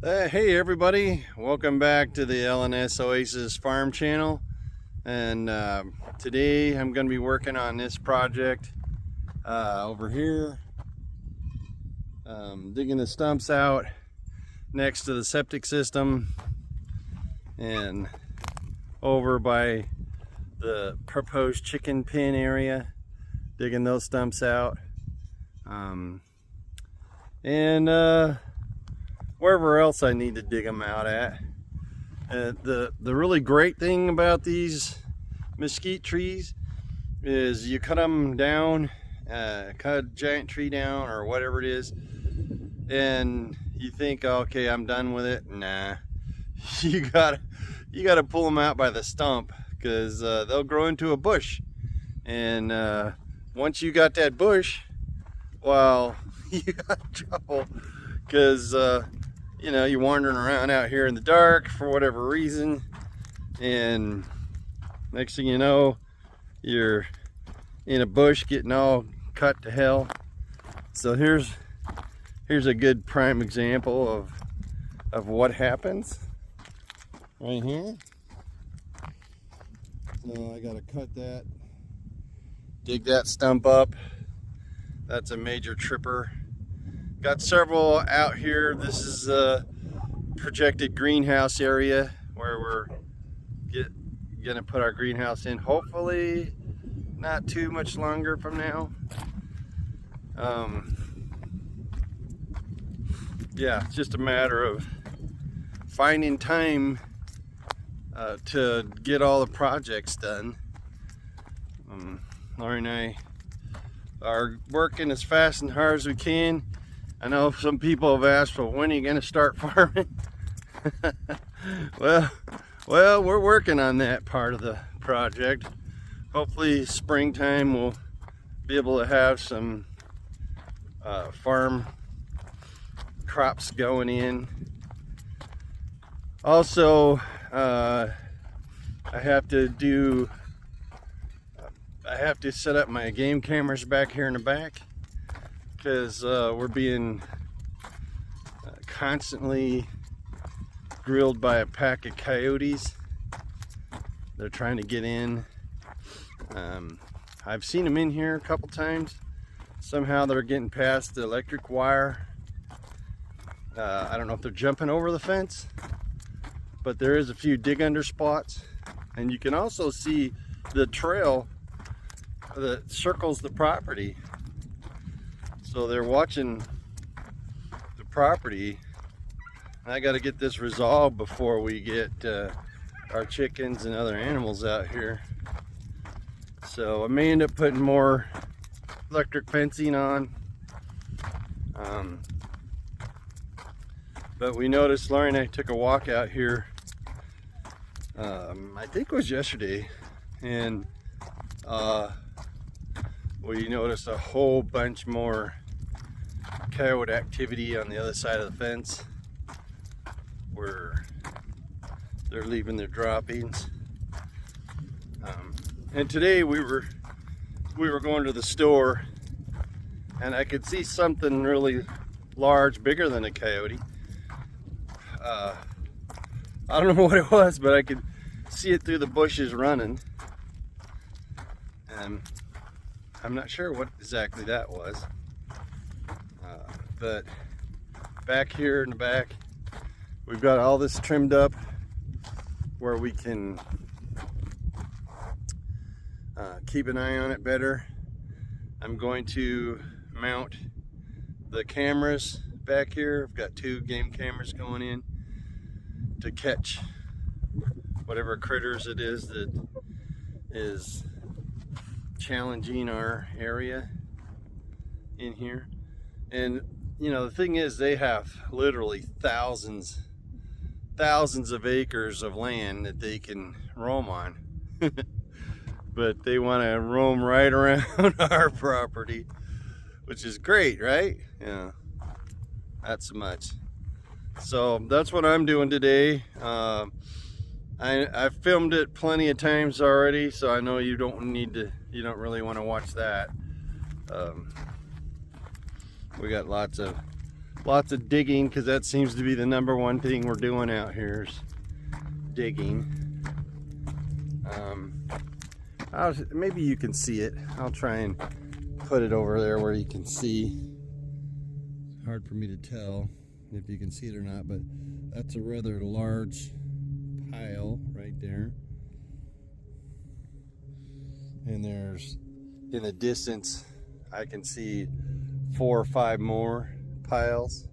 Hey everybody, welcome back to the LNS Oasis farm channel. And today I'm going to be working on this project over here, digging the stumps out next to the septic system and over by the proposed chicken pen area, digging those stumps out, and wherever else I need to dig them out at. The really great thing about these mesquite trees is you cut them down, cut a giant tree down or whatever it is, and you think, okay, I'm done with it. Nah, you gotta pull them out by the stump, because they'll grow into a bush, and once you got that bush, well, you got trouble, because you know, you're wandering around out here in the dark for whatever reason, and next thing you know, you're in a bush getting all cut to hell. So here's a good prime example of what happens right here. So I gotta cut that, dig that stump up. That's a major tripper. Got several out here. This is a projected greenhouse area where we're gonna put our greenhouse in, hopefully not too much longer from now. Yeah, it's just a matter of finding time to get all the projects done. Laurie and I are working as fast and hard as we can. I know some people have asked, well, when are you going to start farming? well, we're working on that part of the project. Hopefully springtime we'll be able to have some farm crops going in. Also, I have to set up my game cameras back here in the back, because we're being constantly grilled by a pack of coyotes. They're trying to get in. I've seen them in here a couple times. Somehow they're getting past the electric wire. I don't know if they're jumping over the fence, but there is a few dig under spots, and you can also see the trail that circles the property. So they're watching the property. I got to get this resolved before we get our chickens and other animals out here. So I may end up putting more electric fencing on. But we noticed, Laurie and I took a walk out here, I think it was yesterday, and we noticed a whole bunch more coyote activity on the other side of the fence, where they're leaving their droppings. And today we were going to the store, and I could see something really large, bigger than a coyote. I don't know what it was, but I could see it through the bushes running, and I'm not sure what exactly that was. But back here in the back, we've got all this trimmed up where we can keep an eye on it better. I'm going to mount the cameras back here. I've got 2 game cameras going in to catch whatever critters it is that is challenging our area in here. And you know, the thing is, they have literally thousands of acres of land that they can roam on. But they want to roam right around our property, which is great, right? Yeah, not so much. So that's what I'm doing today. I've filmed it plenty of times already, so I know you don't really want to watch that. We got lots of lots of digging, because that seems to be the #1 thing we're doing out here is digging. Maybe you can see it. I'll try and put it over there where you can see. It's hard for me to tell if you can see it or not, but that's a rather large pile right there. And there's, in the distance, I can see 4 or 5 more piles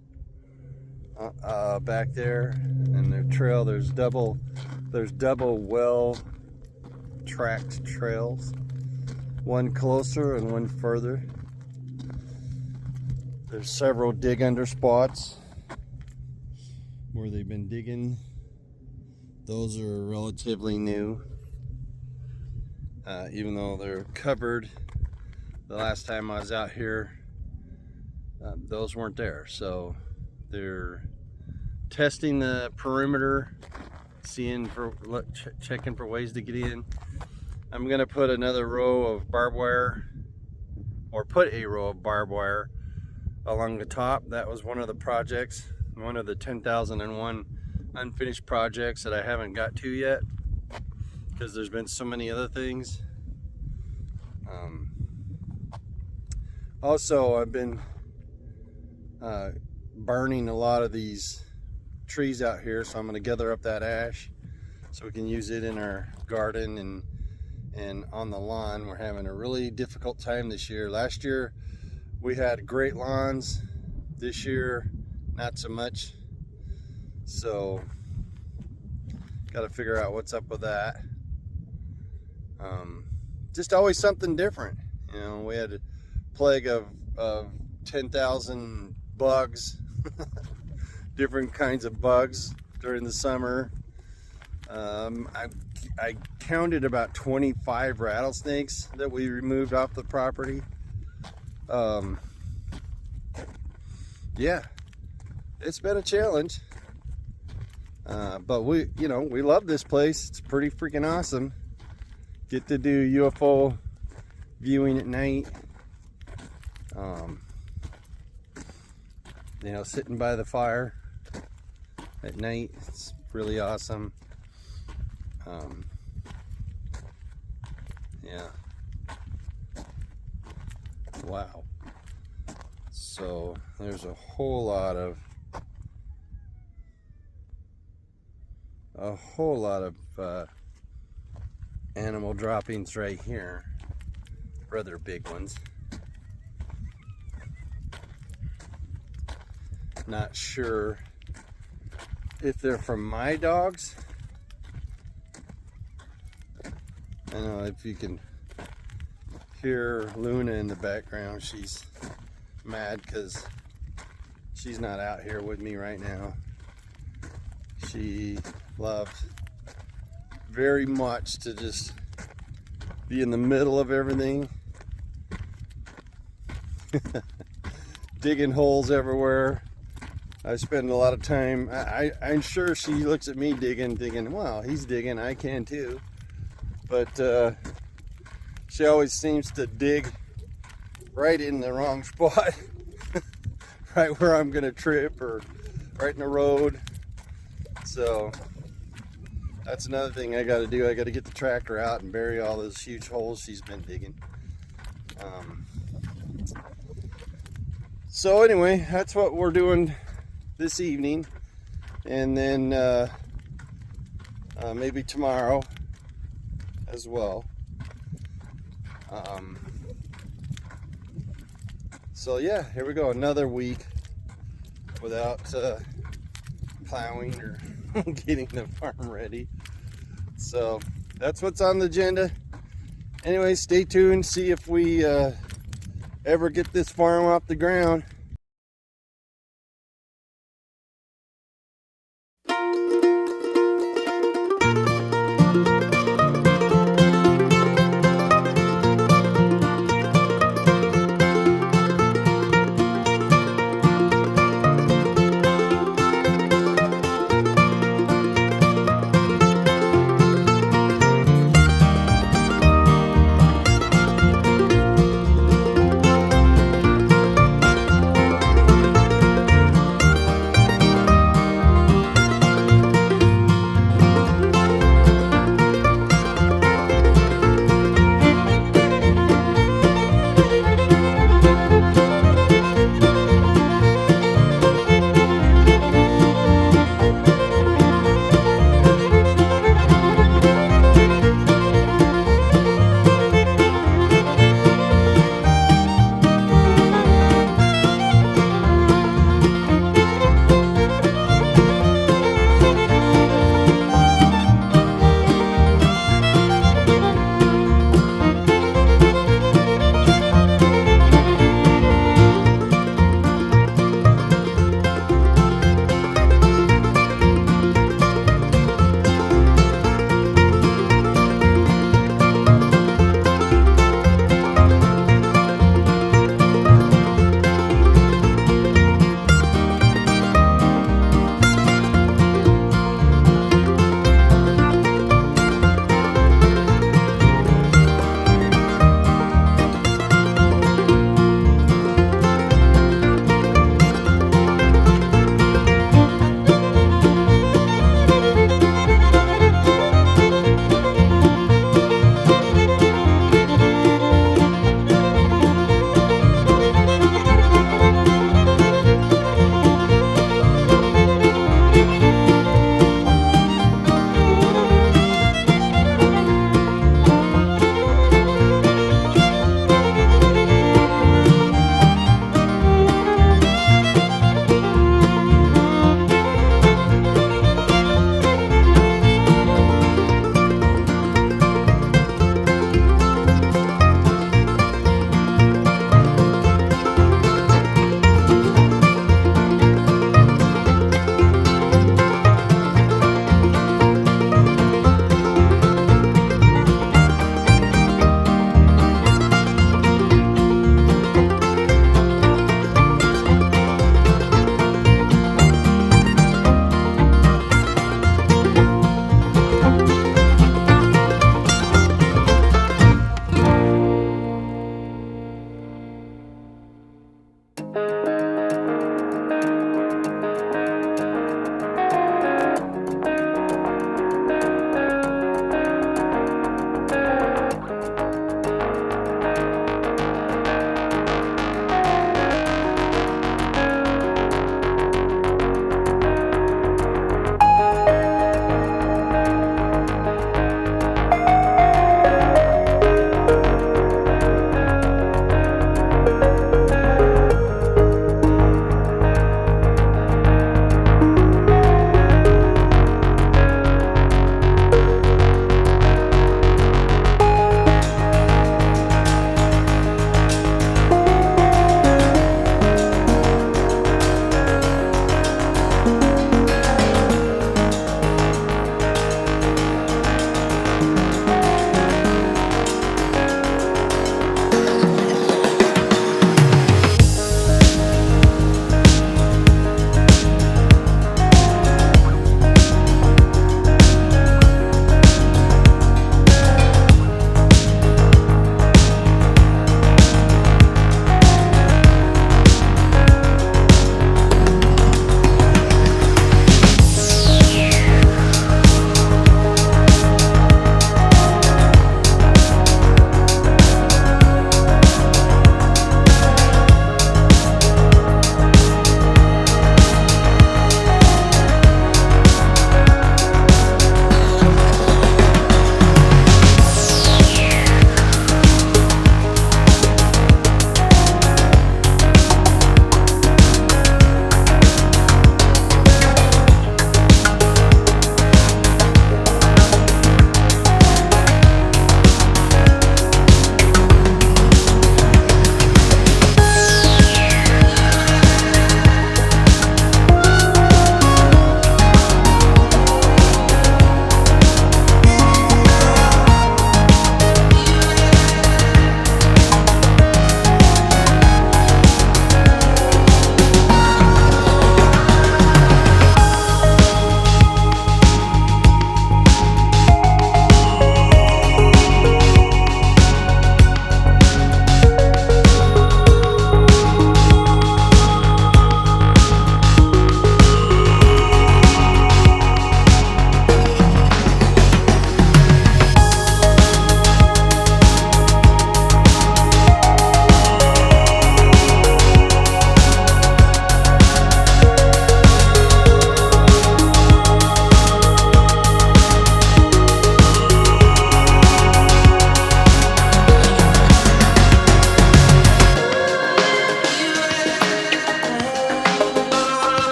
back there. And the trail, there's double well tracked trails, one closer and one further. There's several dig under spots where they've been digging. Those are relatively new, even though they're covered. The last time I was out here, those weren't there. So they're testing the perimeter, seeing for, checking for ways to get in. I'm gonna put another row of barbed wire, or put a row of barbed wire along the top. That was one of the projects, one of the 10,001 unfinished projects that I haven't got to yet, because there's been so many other things. Also, I've been burning a lot of these trees out here, so I'm going to gather up that ash so we can use it in our garden and on the lawn. We're having a really difficult time this year. Last year we had great lawns. This year, not so much. So, got to figure out what's up with that. Just always something different. You know, we had a plague of 10,000 bugs, different kinds of bugs during the summer. I counted about 25 rattlesnakes that we removed off the property. Yeah, it's been a challenge, but we love this place. It's pretty freaking awesome. Get to do UFO viewing at night. Sitting by the fire at night, it's really awesome. Yeah. Wow. So there's a whole lot of animal droppings right here, rather big ones. Not sure if they're from my dogs. I don't know if you can hear Luna in the background. She's mad because she's not out here with me right now. She loves very much to just be in the middle of everything. Digging holes everywhere. I spend a lot of time, I'm sure she looks at me digging, wow, he's digging, I can too. But she always seems to dig right in the wrong spot. Right where I'm gonna trip, or right in the road. So that's another thing I gotta do. I gotta get the tractor out and bury all those huge holes she's been digging. So anyway, that's what we're doing this evening, and then maybe tomorrow as well. So yeah, here we go, another week without plowing or getting the farm ready. So that's what's on the agenda. Anyway, stay tuned, see if we ever get this farm off the ground.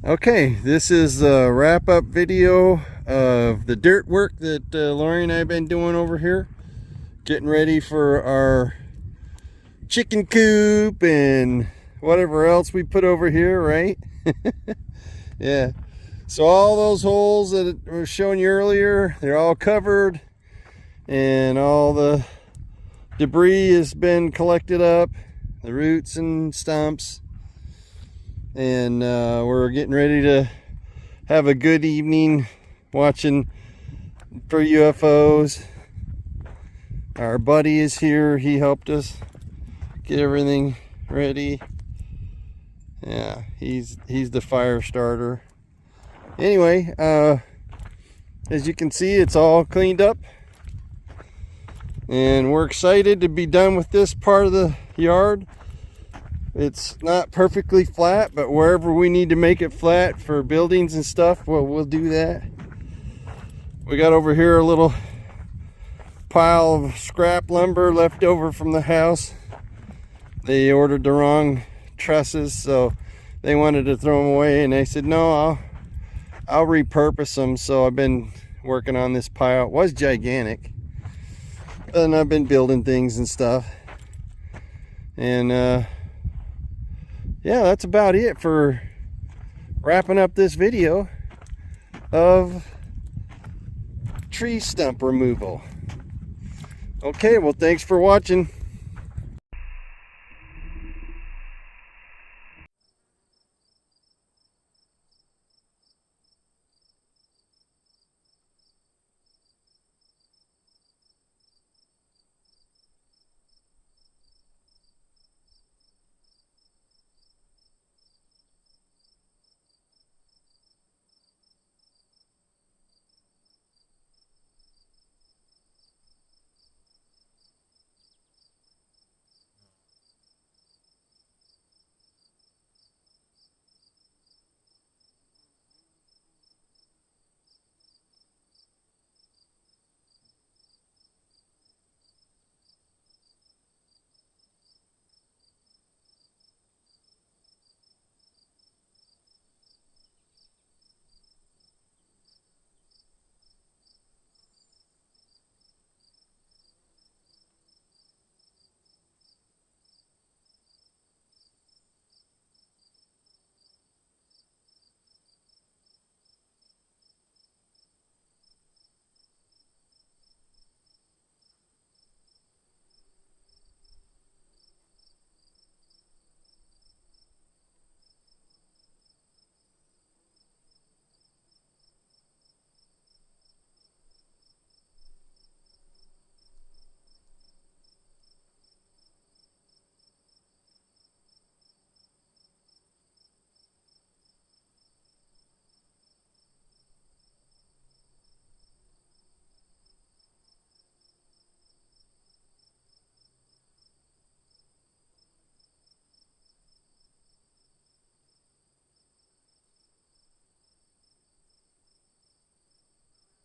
Okay, this is a wrap-up video of the dirt work that Lori and I have been doing over here. Getting ready for our chicken coop and whatever else we put over here, right? Yeah. So all those holes that I was showing you earlier, they're all covered. And all the debris has been collected up. The roots and stumps. And we're getting ready to have a good evening watching for UFOs. Our buddy is here. He helped us get everything ready. Yeah, he's the fire starter. Anyway, as you can see, it's all cleaned up. And we're excited to be done with this part of the yard. It's not perfectly flat, but wherever we need to make it flat for buildings and stuff, well, we'll do that. We got over here a little pile of scrap lumber left over from the house. They ordered the wrong trusses, so they wanted to throw them away, and I said, no, I'll repurpose them. So I've been working on this pile. It was gigantic. And I've been building things and stuff. And yeah, that's about it for wrapping up this video of tree stump removal. Okay, well, thanks for watching.